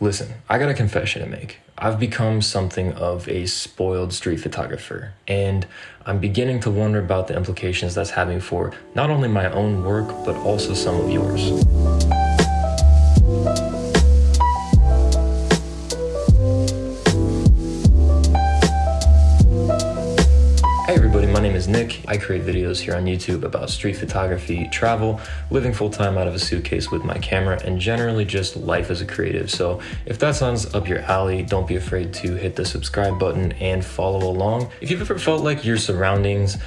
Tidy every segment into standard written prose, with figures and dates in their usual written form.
Listen, I got a confession to make. I've become something of a spoiled street photographer, and I'm beginning to wonder about the implications that's having for not only my own work, but also some of yours. Hey everybody, my name is Nick. I create videos here on YouTube about street photography, travel, living full-time out of a suitcase with my camera, and generally just life as a creative. So if that sounds up your alley, don't be afraid to hit the subscribe button and follow along. If you've ever felt like your surroundings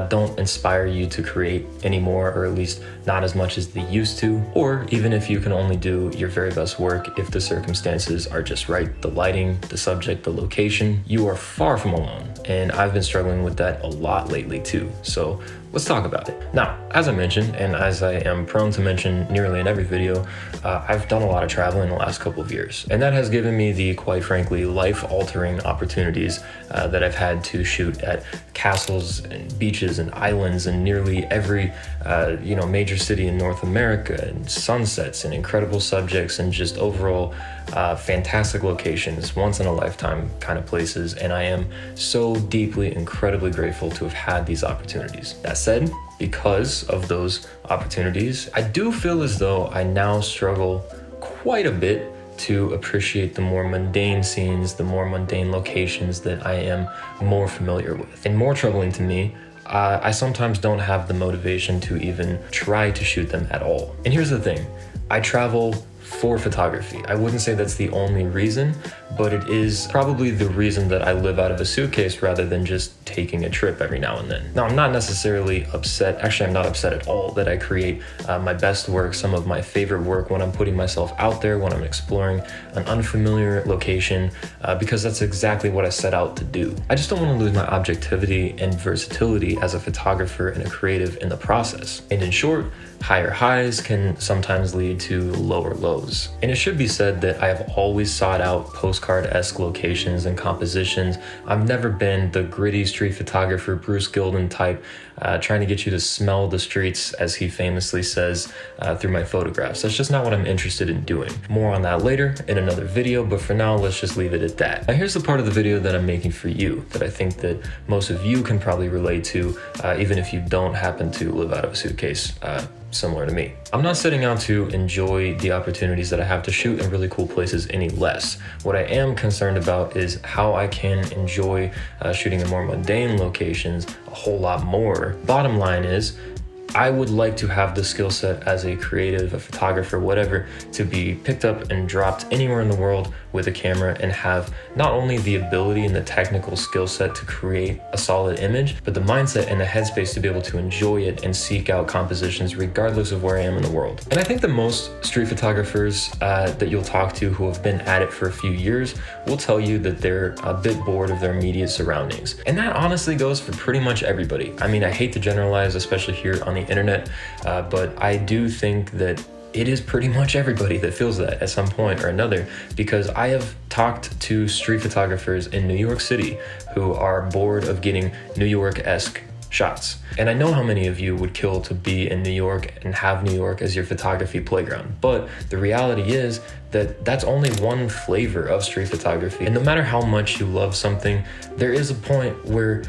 don't inspire you to create anymore, or at least not as much as they used to, or even if you can only do your very best work if the circumstances are just right, the lighting, the subject, the location, you are far from alone. And I've been struggling with that a lot lately too. So let's talk about it. Now, as I mentioned, and as I am prone to mention nearly in every video, I've done a lot of traveling in the last couple of years. And that has given me the, quite frankly, life-altering opportunities that I've had to shoot at castles and beaches and islands in nearly every major city in North America, and sunsets and incredible subjects and just overall fantastic locations, once in a lifetime kind of places. And I am so deeply, incredibly grateful to have had these opportunities. That said, because of those opportunities, I do feel as though I now struggle quite a bit to appreciate the more mundane scenes, the more mundane locations that I am more familiar with. And more troubling to me, I sometimes don't have the motivation to even try to shoot them at all. And here's the thing, I travel for photography. I wouldn't say that's the only reason, but it is probably the reason that I live out of a suitcase rather than just taking a trip every now and then. Now, I'm not necessarily upset, actually I'm not upset at all that I create my best work, some of my favorite work when I'm putting myself out there, when I'm exploring an unfamiliar location, because that's exactly what I set out to do. I just don't want to lose my objectivity and versatility as a photographer and a creative in the process. And in short, higher highs can sometimes lead to lower lows. And it should be said that I have always sought out postcard-esque locations and compositions. I've never been the gritty street photographer, Bruce Gilden type, trying to get you to smell the streets, as he famously says, through my photographs. That's just not what I'm interested in doing. More on that later in another video, but for now, let's just leave it at that. Now, here's the part of the video that I'm making for you that I think that most of you can probably relate to, even if you don't happen to live out of a suitcase, similar to me. I'm not setting out to enjoy the opportunities that I have to shoot in really cool places any less. What I am concerned about is how I can enjoy shooting in more mundane locations a whole lot more. Bottom line is, I would like to have the skill set as a creative, a photographer, whatever, to be picked up and dropped anywhere in the world with a camera and have not only the ability and the technical skill set to create a solid image, but the mindset and the headspace to be able to enjoy it and seek out compositions regardless of where I am in the world. And I think that most street photographers that you'll talk to who have been at it for a few years will tell you that they're a bit bored of their immediate surroundings. And that honestly goes for pretty much everybody. I mean, I hate to generalize, especially here on the internet, but I do think that it is pretty much everybody that feels that at some point or another, because I have talked to street photographers in New York City who are bored of getting New York-esque shots. And I know how many of you would kill to be in New York and have New York as your photography playground. But the reality is that that's only one flavor of street photography. And no matter how much you love something, there is a point where,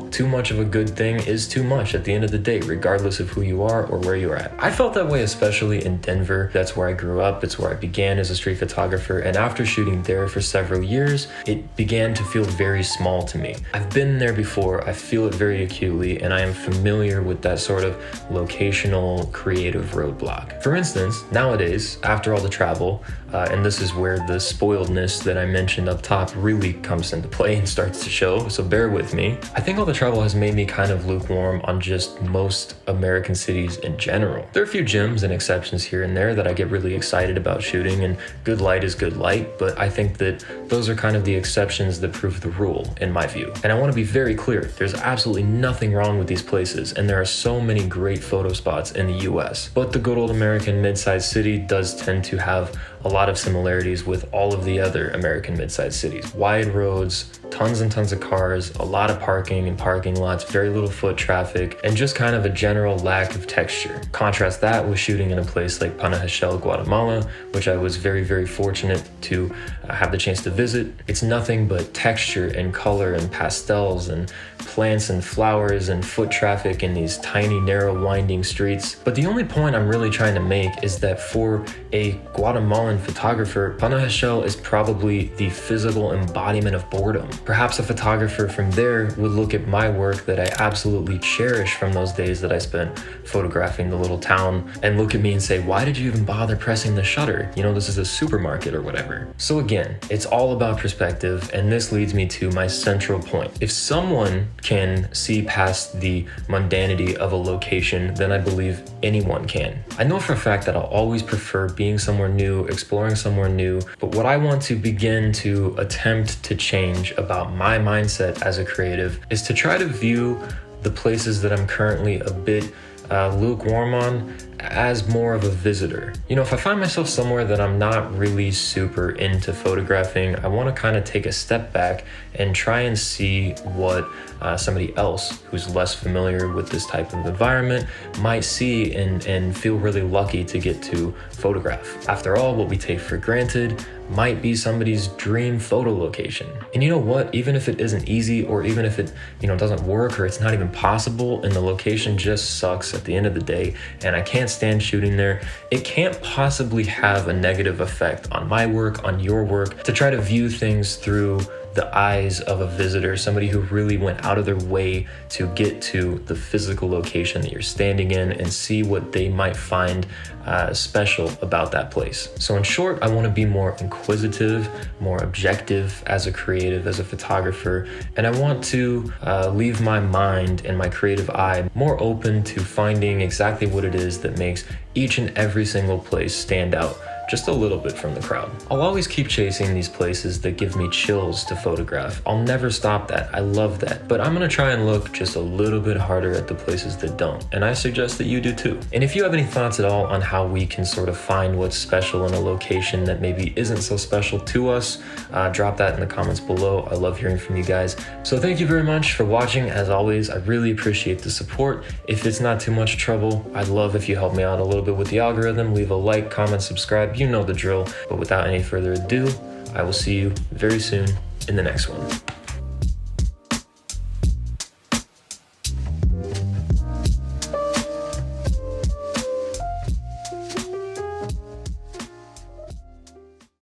too much of a good thing is too much at the end of the day, regardless of who you are or where you're at. I felt that way, especially in Denver. That's where I grew up. It's where I began as a street photographer. And after shooting there for several years, it began to feel very small to me. I've been there before. I feel it very acutely, and I am familiar with that sort of locational creative roadblock. For instance, nowadays, after all the travel, and this is where the spoiledness that I mentioned up top really comes into play and starts to show, so bear with me. I think all the travel has made me kind of lukewarm on just most American cities in general. There are a few gems and exceptions here and there that I get really excited about shooting, and good light is good light, but I think that those are kind of the exceptions that prove the rule, in my view. And I want to be very clear, there's absolutely nothing wrong with these places, and there are so many great photo spots in the US. But the good old American mid-sized city does tend to have a lot of similarities with all of the other American mid-sized cities. Wide roads, tons and tons of cars, a lot of parking in parking lots, very little foot traffic, and just kind of a general lack of texture. Contrast that with shooting in a place like Panajachel, Guatemala, which I was very, very fortunate to have the chance to visit. It's nothing but texture and color and pastels and plants and flowers and foot traffic in these tiny, narrow, winding streets. But the only point I'm really trying to make is that for a Guatemalan photographer, Panajachel is probably the physical embodiment of boredom. Perhaps a photographer from there would look at my work that I absolutely cherish from those days that I spent photographing the little town and look at me and say, why did you even bother pressing the shutter? You know, this is a supermarket or whatever. So again, it's all about perspective, and this leads me to my central point. If someone can see past the mundanity of a location, then I believe anyone can. I know for a fact that I'll always prefer being somewhere new, exploring somewhere new, but what I want to begin to attempt to change about my mindset as a creative is to try to view the places that I'm currently a bit lukewarm on as more of a visitor. You know, if I find myself somewhere that I'm not really super into photographing, I want to kind of take a step back and try and see what somebody else who's less familiar with this type of environment might see and feel really lucky to get to photograph. After all, what we take for granted might be somebody's dream photo location. And you know what? Even if it isn't easy, or even if it, you know, doesn't work, or it's not even possible and the location just sucks at the end of the day and I can't stand shooting there, it can't possibly have a negative effect on my work, on your work, to try to view things through the eyes of a visitor, somebody who really went out of their way to get to the physical location that you're standing in and see what they might find special about that place. So in short, I want to be more inquisitive, more objective as a creative, as a photographer, and I want to leave my mind and my creative eye more open to finding exactly what it is that makes each and every single place stand out just a little bit from the crowd. I'll always keep chasing these places that give me chills to photograph. I'll never stop that. I love that. But I'm gonna try and look just a little bit harder at the places that don't. And I suggest that you do too. And if you have any thoughts at all on how we can sort of find what's special in a location that maybe isn't so special to us, drop that in the comments below. I love hearing from you guys. So thank you very much for watching. As always, I really appreciate the support. If it's not too much trouble, I'd love if you help me out a little bit with the algorithm. Leave a like, comment, subscribe. You know the drill. But without any further ado, I will see you very soon in the next one.